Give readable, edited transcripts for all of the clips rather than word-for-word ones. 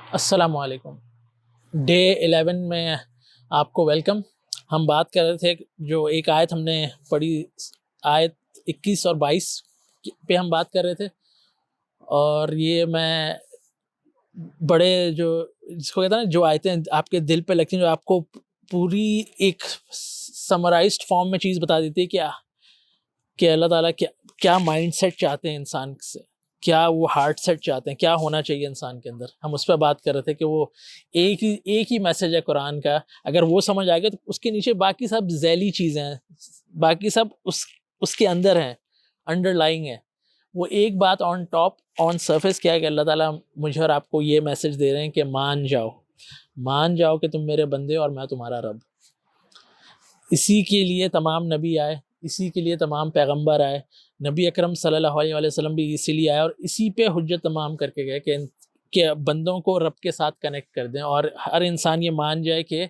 السلام علیکم۔ ڈے 11 میں آپ کو ویلکم۔ ہم بات کر رہے تھے جو ایک آیت ہم نے پڑھی، آیت 21 اور 22 پہ ہم بات کر رہے تھے، اور یہ میں بڑے جو جس کو کہتے ہیں نا، جو آیتیں آپ کے دل پہ لگتی ہیں، جو آپ کو پوری ایک سمرائزڈ فارم میں چیز بتا دیتی ہے کہ اللہ تعالیٰ کیا مائنڈ سیٹ چاہتے ہیں انسان سے، کیا وہ ہارٹ سیٹ چاہتے ہیں، کیا ہونا چاہیے انسان کے اندر۔ ہم اس پہ بات کر رہے تھے کہ وہ ایک ہی میسج ہے قرآن کا، اگر وہ سمجھ آئے گا تو اس کے نیچے باقی سب ذیلی چیزیں ہیں، باقی سب اس کے اندر ہیں، انڈر لائنگ ہے۔ وہ ایک بات آن ٹاپ، آن سرفیس کیا ہے کہ اللہ تعالیٰ مجھے اور آپ کو یہ میسج دے رہے ہیں کہ مان جاؤ کہ تم میرے بندے اور میں تمہارا رب۔ اسی کے لیے تمام نبی آئے، اسی کے لیے تمام پیغمبر آئے، نبی اکرم صلی اللہ علیہ وسلم بھی اسی لیے آئے، اور اسی پہ حجت تمام کر کے گئے کہ بندوں کو رب کے ساتھ کنیکٹ کر دیں، اور ہر انسان یہ مان جائے کہ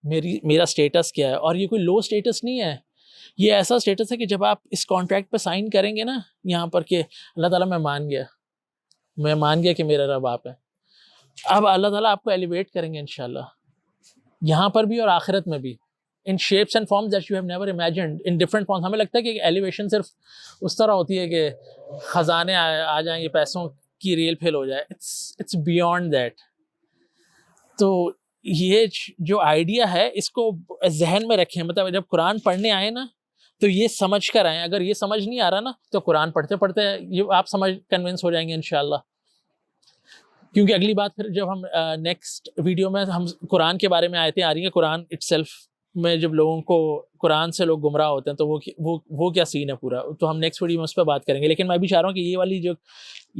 میرا سٹیٹس کیا ہے۔ اور یہ کوئی لو سٹیٹس نہیں ہے، یہ ایسا سٹیٹس ہے کہ جب آپ اس کانٹریکٹ پہ سائن کریں گے نا یہاں پر کہ اللہ تعالیٰ میں مان گیا کہ میرا رب آپ ہے، اب اللہ تعالیٰ آپ کو ایلیویٹ کریں گے انشاءاللہ، یہاں پر بھی اور آخرت میں بھی، in shapes and forms that you have never imagined, in different forms۔ ہمیں لگتا ہے کہ ایلیویشن صرف اس طرح ہوتی ہے کہ خزانے آ جائیں گے، پیسوں کی ریل پھیل ہو جائے، it's beyond that۔ تو یہ جو آئیڈیا ہے اس کو ذہن میں رکھیں، مطلب جب قرآن پڑھنے آئے نا تو یہ سمجھ کر آئیں، اگر یہ سمجھ نہیں آ رہا نا تو قرآن پڑھتے پڑھتے یہ آپ کنونس ہو جائیں گے انشاءاللہ۔ کیونکہ اگلی بات پھر جب ہم نیکسٹ ویڈیو میں ہم قرآن کے بارے میں آیتیں آ رہی ہیں، قرآن اٹ سیلف میں جب لوگوں کو قرآن سے لوگ گمراہ ہوتے ہیں تو وہ کیا سین ہے پورا، تو ہم نیکسٹ ویڈیو میں اس پہ بات کریں گے۔ لیکن میں بھی چاہ رہا ہوں کہ یہ والی جو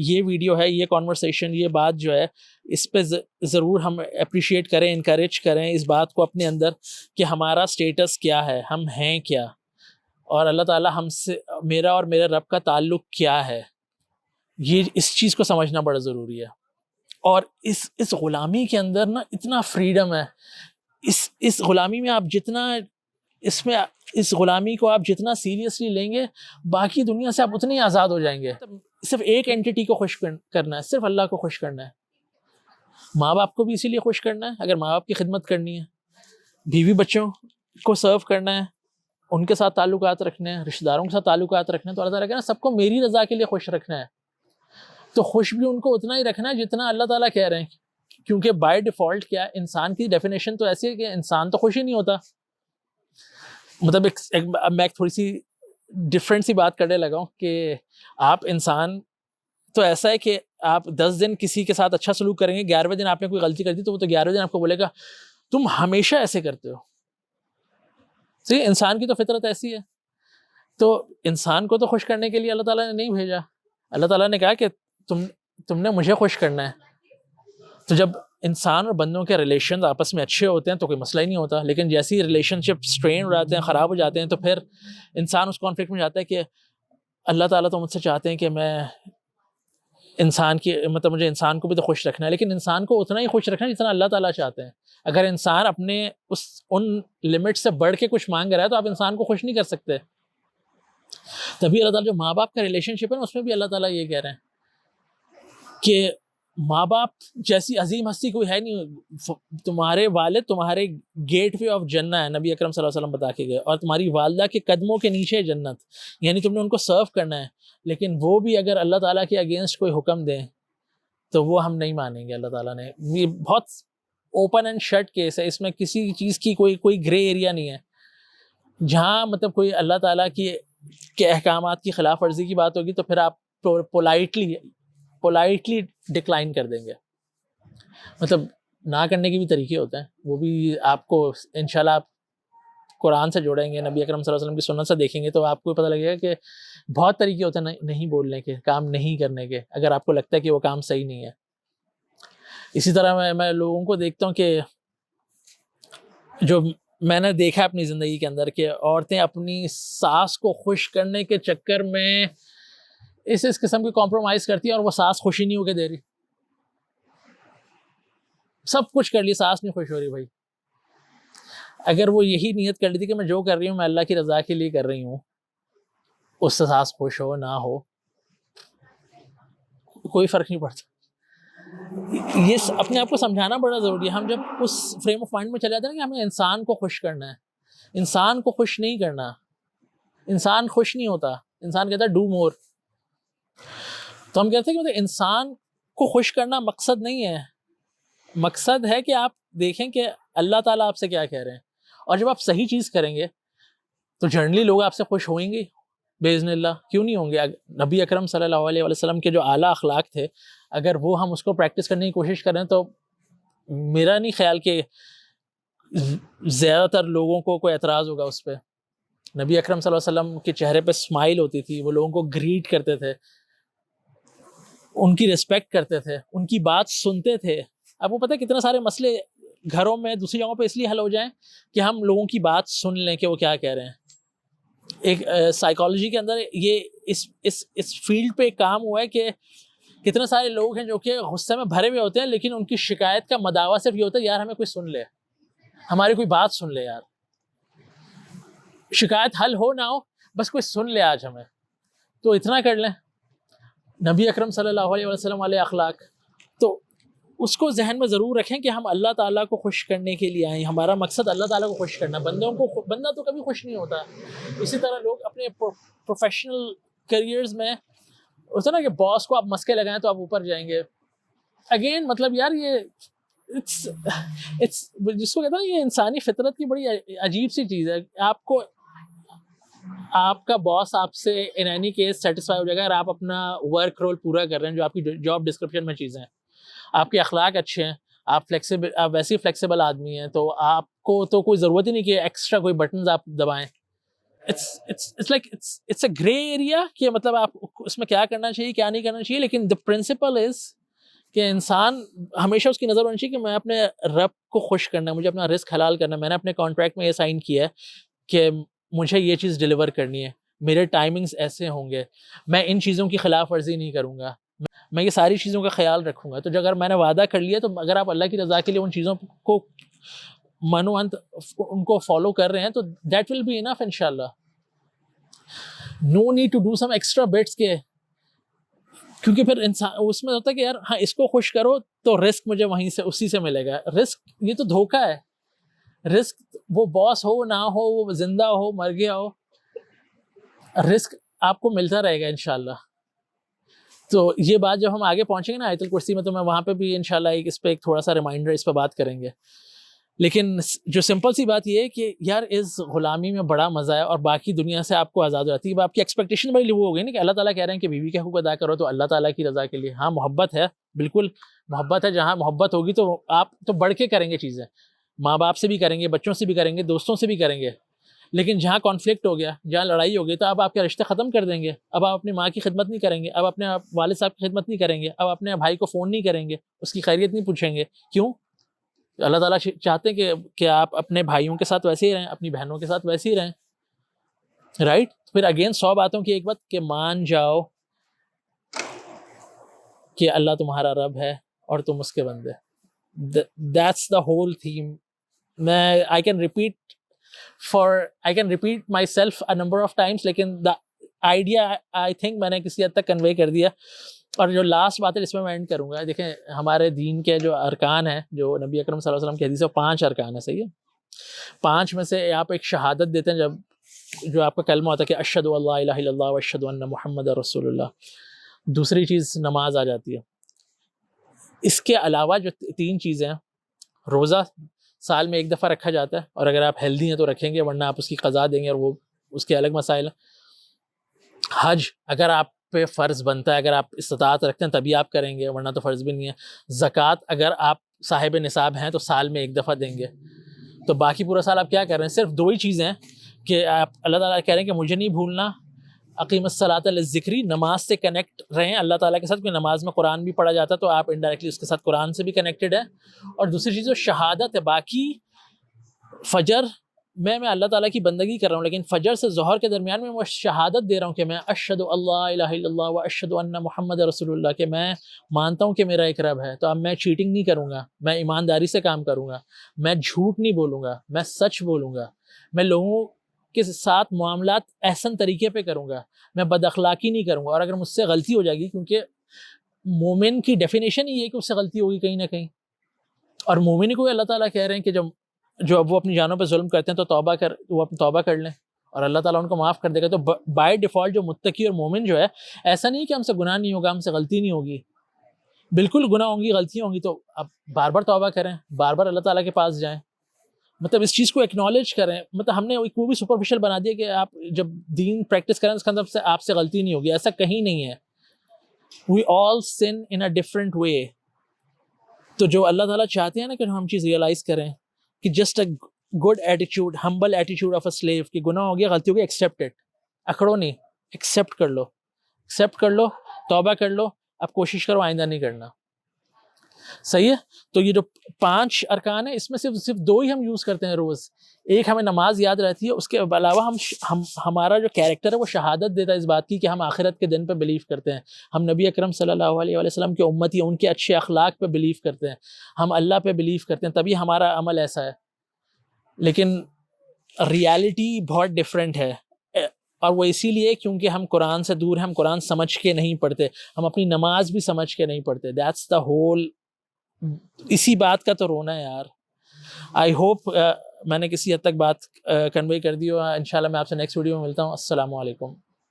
یہ ویڈیو ہے، یہ کانورسیشن، یہ بات جو ہے، اس پہ ضرور ہم اپریشیٹ کریں، انکریج کریں اس بات کو اپنے اندر کہ ہمارا سٹیٹس کیا ہے، ہم ہیں کیا، اور اللہ تعالیٰ ہم سے، میرا اور میرے رب کا تعلق کیا ہے، یہ اس چیز کو سمجھنا بڑا ضروری ہے۔ اور اس غلامی کے اندر نا اتنا فریڈم ہے، اس غلامی میں آپ جتنا اس غلامی کو آپ جتنا سیریسلی لیں گے، باقی دنیا سے آپ اتنے ہی آزاد ہو جائیں گے۔ صرف ایک اینٹی کو خوش کرنا ہے، صرف اللہ کو خوش کرنا ہے۔ ماں باپ کو بھی اسی لیے خوش کرنا ہے، اگر ماں باپ کی خدمت کرنی ہے، بیوی بچوں کو سرو کرنا ہے، ان کے ساتھ تعلقات رکھنے ہیں، رشتہ داروں کے ساتھ تعلقات رکھنے ہیں، تو اللہ تعالیٰ کہنا سب کو میری رضا کے لیے خوش رکھنا ہے، تو خوش بھی ان کو اتنا ہی رکھنا ہے جتنا اللہ تعالیٰ کہہ رہے ہیں۔ کیونکہ بائی ڈیفالٹ کیا انسان کی ڈیفینیشن تو ایسی ہے کہ انسان تو خوش ہی نہیں ہوتا۔ مطلب میں ایک تھوڑی سی ڈفرینٹ سی بات کرنے لگا ہوں کہ آپ انسان تو ایسا ہے کہ آپ 10 دن کسی کے ساتھ اچھا سلوک کریں گے، 11ویں دن آپ نے کوئی غلطی کر دی تو وہ تو 11ویں دن آپ کو بولے گا تم ہمیشہ ایسے کرتے ہو۔ صحیح، انسان کی تو فطرت ایسی ہے۔ تو انسان کو تو خوش کرنے کے لیے اللہ تعالیٰ نے نہیں بھیجا، اللہ تعالیٰ نے کہا کہ تم نے مجھے خوش کرنا ہے۔ تو جب انسان اور بندوں کے ریلیشنز آپس میں اچھے ہوتے ہیں تو کوئی مسئلہ ہی نہیں ہوتا، لیکن جیسی ریلیشن شپ سٹرین ہو جاتے ہیں، خراب ہو جاتے ہیں، تو پھر انسان اس کانفلکٹ میں جاتا ہے کہ اللہ تعالیٰ تو مجھ سے چاہتے ہیں کہ میں مجھے انسان کو بھی تو خوش رکھنا ہے، لیکن انسان کو اتنا ہی خوش رکھنا ہے جتنا اللہ تعالیٰ چاہتے ہیں۔ اگر انسان اپنے ان لمٹ سے بڑھ کے کچھ مانگ رہا ہے تو آپ انسان کو خوش نہیں کر سکتے۔ تبھی اللہ تعالیٰ جو ماں باپ کا ریلیشن شپ ہے نا، اس میں بھی اللہ تعالیٰ یہ کہہ رہے ہیں کہ ماں باپ جیسی عظیم ہستی کوئی ہے نہیں، تمہارے والد تمہارے گیٹ وے آف جنہ ہے، نبی اکرم صلی اللہ علیہ وسلم بتا کے گئے، اور تمہاری والدہ کے قدموں کے نیچے جنت، یعنی تم نے ان کو سرو کرنا ہے، لیکن وہ بھی اگر اللہ تعالیٰ کے اگینسٹ کوئی حکم دیں تو وہ ہم نہیں مانیں گے۔ اللہ تعالیٰ نے یہ بہت اوپن اینڈ شٹ کیس ہے، اس میں کسی چیز کی کوئی گرے ایریا نہیں ہے۔ جہاں مطلب کوئی اللہ تعالیٰ کے احکامات کی خلاف ورزی کی بات ہوگی تو پھر آپ پولائٹلی ڈکلائن کر دیں گے۔ مطلب نہ کرنے کے بھی طریقے ہوتے ہیں، وہ بھی آپ کو انشاءاللہ آپ قرآن سے جوڑیں گے، نبی اکرم صلی اللہ علیہ وسلم کی سنت سے دیکھیں گے تو آپ کو پتہ لگے گا کہ بہت طریقے ہوتے ہیں نہیں بولنے کے، کام نہیں کرنے کے، اگر آپ کو لگتا ہے کہ وہ کام صحیح نہیں ہے۔ اسی طرح میں لوگوں کو دیکھتا ہوں کہ جو میں نے دیکھا اپنی زندگی کے اندر کہ عورتیں اپنی ساس کو خوش کرنے کے چکر میں اس قسم کی کمپرومائز کرتی ہیں، اور وہ ساس خوشی نہیں ہو کے دے رہی، سب کچھ کر لی، ساس نہیں خوش ہو رہی۔ بھائی اگر وہ یہی نیت کر لی تھی کہ میں جو کر رہی ہوں میں اللہ کی رضا کے لیے کر رہی ہوں، اس سے ساس خوش ہو نہ ہو کوئی فرق نہیں پڑتا۔ یہ اپنے آپ کو سمجھانا بڑا ضروری ہے. ہم جب اس فریم آف مائنڈ میں چلے جاتے ہیں نا کہ ہمیں انسان کو خوش کرنا ہے, انسان کو خوش نہیں کرنا. انسان خوش نہیں ہوتا, انسان کہتا ہے ڈو مور. تو ہم کہتے ہیں کہ مطلب انسان کو خوش کرنا مقصد نہیں ہے, مقصد ہے کہ آپ دیکھیں کہ اللہ تعالیٰ آپ سے کیا کہہ رہے ہیں, اور جب آپ صحیح چیز کریں گے تو جنرلی لوگ آپ سے خوش ہوئیں گے باذن اللہ. کیوں نہیں ہوں گے؟ نبی اکرم صلی اللہ علیہ وسلم کے جو اعلیٰ اخلاق تھے, اگر وہ ہم اس کو پریکٹس کرنے کی کوشش کریں تو میرا نہیں خیال کہ زیادہ تر لوگوں کو کوئی اعتراض ہوگا اس پہ. نبی اکرم صلی اللہ علیہ وسلم کے چہرے پہ اسمائل ہوتی تھی, وہ لوگوں کو گریٹ کرتے تھے, ان کی رسپیکٹ کرتے تھے, ان کی بات سنتے تھے. اب وہ پتہ ہے کتنے سارے مسئلے گھروں میں دوسری جگہوں پہ اس لیے حل ہو جائیں کہ ہم لوگوں کی بات سن لیں کہ وہ کیا کہہ رہے ہیں. ایک سائیکالوجی کے اندر یہ اس فیلڈ پہ ایک کام ہوا ہے کہ کتنے سارے لوگ ہیں جو کہ غصے میں بھرے ہوئے ہوتے ہیں, لیکن ان کی شکایت کا مداوا صرف یہ ہوتا ہے یار ہمیں کوئی سن لے, ہماری کوئی بات سن لے یار, شکایت حل ہو نہ ہو بس کوئی سن لے آج ہمیں, تو اتنا کر لیں. نبی اکرم صلی اللہ علیہ وسلم علیہ اخلاق, تو اس کو ذہن میں ضرور رکھیں کہ ہم اللہ تعالیٰ کو خوش کرنے کے لیے آئیں, ہمارا مقصد اللہ تعالیٰ کو خوش کرنا. بندہ تو کبھی خوش نہیں ہوتا. اسی طرح لوگ اپنے پروفیشنل کیریئرز میں ہوتا نا کہ باس کو آپ مسکے لگائیں تو آپ اوپر جائیں گے. اگین مطلب یار یہ جس کو کہتا ہے یہ انسانی فطرت کی بڑی عجیب سی چیز ہے. آپ کا باس آپ سے ان اینی کیس سیٹسفائی ہو جائے گا اگر آپ اپنا ورک رول پورا کر رہے ہیں, جو آپ کی جاب ڈسکرپشن میں چیزیں ہیں, آپ کے اخلاق اچھے ہیں, آپ ویسے ہی فلیکسیبل آدمی ہیں, تو آپ کو تو کوئی ضرورت ہی نہیں کہ ایکسٹرا کوئی بٹنز آپ دبائیں. اٹس اے گرے ایریا کہ مطلب آپ اس میں کیا کرنا چاہیے کیا نہیں کرنا چاہیے, لیکن دا پرنسپل از کہ انسان ہمیشہ اس کی نظر ہونی چاہیے کہ میں اپنے رب کو خوش کرنا ہے, مجھے اپنا رزق حلال کرنا ہے. میں نے اپنے کانٹریکٹ میں یہ سائن کیا ہے کہ مجھے یہ چیز ڈیلیور کرنی ہے, میرے ٹائمنگز ایسے ہوں گے, میں ان چیزوں کی خلاف ورزی نہیں کروں گا, میں یہ ساری چیزوں کا خیال رکھوں گا. تو جو اگر میں نے وعدہ کر لیا, تو اگر آپ اللہ کی رضا کے لیے ان چیزوں کو منوانت ان کو فالو کر رہے ہیں تو دیٹ ول بی انف انشاءاللہ. No need to do some extra bits کے, کیونکہ پھر انسان اس میں ہوتا ہے کہ یار ہاں اس کو خوش کرو تو رسک مجھے وہیں سے اسی سے ملے گا. رسک یہ تو دھوکہ ہے. رسک وہ باس ہو نہ ہو, وہ زندہ ہو مر گیا ہو, رسک آپ کو ملتا رہے گا انشاءاللہ. تو یہ بات جب ہم آگے پہنچیں گے نا آیت الکرسی میں, تو میں وہاں پہ بھی انشاءاللہ اس پہ ایک تھوڑا سا ریمائنڈر اس پہ بات کریں گے. لیکن جو سمپل سی بات یہ ہے کہ یار اس غلامی میں بڑا مزہ ہے, اور باقی دنیا سے آپ کو آزاد ہو جاتی ہے. آپ کی ایکسپیکٹیشن بڑی وہ ہو گئی نا کہ اللہ تعالیٰ کہہ رہے ہیں کہ بیوی کے حقوق ادا کرو, تو اللہ تعالیٰ کی رضا کے لیے ہاں محبت ہے, بالکل محبت ہے. جہاں محبت ہوگی تو آپ تو بڑھ کے کریں گے چیزیں, ماں باپ سے بھی کریں گے, بچوں سے بھی کریں گے, دوستوں سے بھی کریں گے. لیکن جہاں کانفلکٹ ہو گیا, جہاں لڑائی ہو گئی, تو اب آپ کے رشتے ختم کر دیں گے. اب آپ اپنی ماں کی خدمت نہیں کریں گے, اب اپنے والد صاحب کی خدمت نہیں کریں گے, اب اپنے بھائی کو فون نہیں کریں گے, اس کی خیریت نہیں پوچھیں گے. کیوں؟ اللہ تعالیٰ چاہتے ہیں کہ آپ اپنے بھائیوں کے ساتھ ویسے ہی رہیں, اپنی بہنوں کے ساتھ ویسے ہی رہیں, رائٹ. پھر اگین 100 باتوں کی ایک بات کہ مان جاؤ کہ اللہ تمہارا رب ہے اور تم اس کے بندے. That's the whole theme. I can repeat myself a number of times, لیکن the idea I think میں نے کسی حد تک کنوے کر دیا. اور جو لاسٹ بات ہے جس میں اینڈ کروں گا, دیکھیں ہمارے دین کے جو ارکان ہیں, جو نبی اکرم صلی اللہ علیہ وسلم کی حدیث ہے, 5 ارکان ہیں, صحیح ہے. 5 میں سے آپ ایک شہادت دیتے ہیں, جو آپ کا کلمہ ہوتا ہے کہ اشہد ان لا الہ الا اللہ و اشہد ان محمد رسول اللہ. دوسری چیز نماز آ جاتی ہے. اس کے علاوہ جو 3 چیزیں ہیں, روزہ سال میں 1 دفعہ رکھا جاتا ہے, اور اگر آپ ہیلدی ہیں تو رکھیں گے, ورنہ آپ اس کی قضا دیں گے, اور وہ اس کے الگ مسائل ہیں. حج اگر آپ پہ فرض بنتا ہے, اگر آپ استطاعت رکھتے ہیں تبھی آپ کریں گے, ورنہ تو فرض بھی نہیں ہے. زکوٰۃ اگر آپ صاحب نصاب ہیں تو سال میں 1 دفعہ دیں گے. تو باقی پورا سال آپ کیا کر رہے ہیں؟ صرف 2 ہی چیزیں ہیں کہ آپ اللہ تعالیٰ کہہ رہے ہیں کہ مجھے نہیں بھولنا, اقیم الصلاۃ للذکری, نماز سے کنیکٹ رہیں اللہ تعالیٰ کے ساتھ, کیونکہ نماز میں قرآن بھی پڑھا جاتا ہے, تو آپ انڈائریکٹلی اس کے ساتھ قرآن سے بھی کنیکٹڈ ہیں. اور دوسری چیز جو شہادت ہے, باقی فجر میں اللہ تعالیٰ کی بندگی کر رہا ہوں, لیکن فجر سے ظہر کے درمیان میں شہادت دے رہا ہوں کہ میں اشہد اللہ الہ الا اللہ و اشہد ان محمد رسول اللہ, کہ میں مانتا ہوں کہ میرا ایک رب ہے. تو اب میں چیٹنگ نہیں کروں گا, میں ایمانداری سے کام کروں گا, میں جھوٹ نہیں بولوں گا, میں سچ بولوں گا, میں لوگوں کے ساتھ معاملات احسن طریقے پہ کروں گا, میں بد اخلاقی نہیں کروں گا. اور اگر مجھ سے غلطی ہو جائے گی, کیونکہ مومن کی ڈیفینیشن ہی ہے کہ اس سے غلطی ہوگی کہیں نہ کہیں. اور مومن کو اللہ تعالیٰ کہہ رہے ہیں کہ جو اب وہ اپنی جانوں پہ ظلم کرتے ہیں تو وہ اپنی توبہ کر لیں اور اللہ تعالیٰ ان کو معاف کر دے گا. تو بائی ڈیفالٹ جو متقی اور مومن جو ہے, ایسا نہیں کہ ہم سے گناہ نہیں ہوگا, ہم سے غلطی نہیں ہوگی, بالکل گناہ ہوں گی, غلطیاں ہوں گی, تو آپ بار بار توبہ کریں, بار بار اللہ تعالیٰ کے پاس جائیں, مطلب اس چیز کو ایکنالج کریں. مطلب ہم نے وہ بھی سپرفیشل بنا دیا کہ آپ جب دین پریکٹس کریں اس کا مطلب آپ سے غلطی نہیں ہوگی, ایسا کہیں نہیں ہے. وی آل سن ان اے ڈفرینٹ وے. تو جو اللہ تعالیٰ چاہتے ہیں نا کہ ہم چیز ریئلائز کریں کہ just a good ایٹیچیوڈ, humble ایٹیچیوڈ of a sleeve, کہ گناہ ہو گیا, غلطی ہو گئی, ایکسیپٹ اٹ, اکڑو نہیں, ایکسیپٹ کر لو, ایکسیپٹ کر لو, توبہ کر لو, اب کوشش کرو آئندہ نہیں کرنا. صحیح ہے. تو یہ جو 5 ارکان ہیں اس میں صرف 2 ہی ہم یوز کرتے ہیں روز. ایک ہمیں نماز یاد رہتی ہے, اس کے علاوہ ہمارا جو کیریکٹر ہے وہ شہادت دیتا ہے اس بات کی کہ ہم آخرت کے دن پہ بلیو کرتے ہیں, ہم نبی اکرم صلی اللہ علیہ وسلم کے امتی ہیں, ان کے اچھے اخلاق پہ بلیو کرتے ہیں, ہم اللہ پہ بلیو کرتے ہیں, تبھی ہمارا عمل ایسا ہے. لیکن ریالٹی بہت ڈفرینٹ ہے, اور وہ اسی لیے کیونکہ ہم قرآن سے دور ہیں, ہم قرآن سمجھ کے نہیں پڑھتے, ہم اپنی نماز بھی سمجھ کے نہیں پڑھتے. That's the whole. اسی بات کا تو رونا ہے یار. آئی ہوپ میں نے کسی حد تک بات کنوے کر دی ہو. انشاءاللہ میں آپ سے نیکسٹ ویڈیو میں ملتا ہوں. السلام علیکم.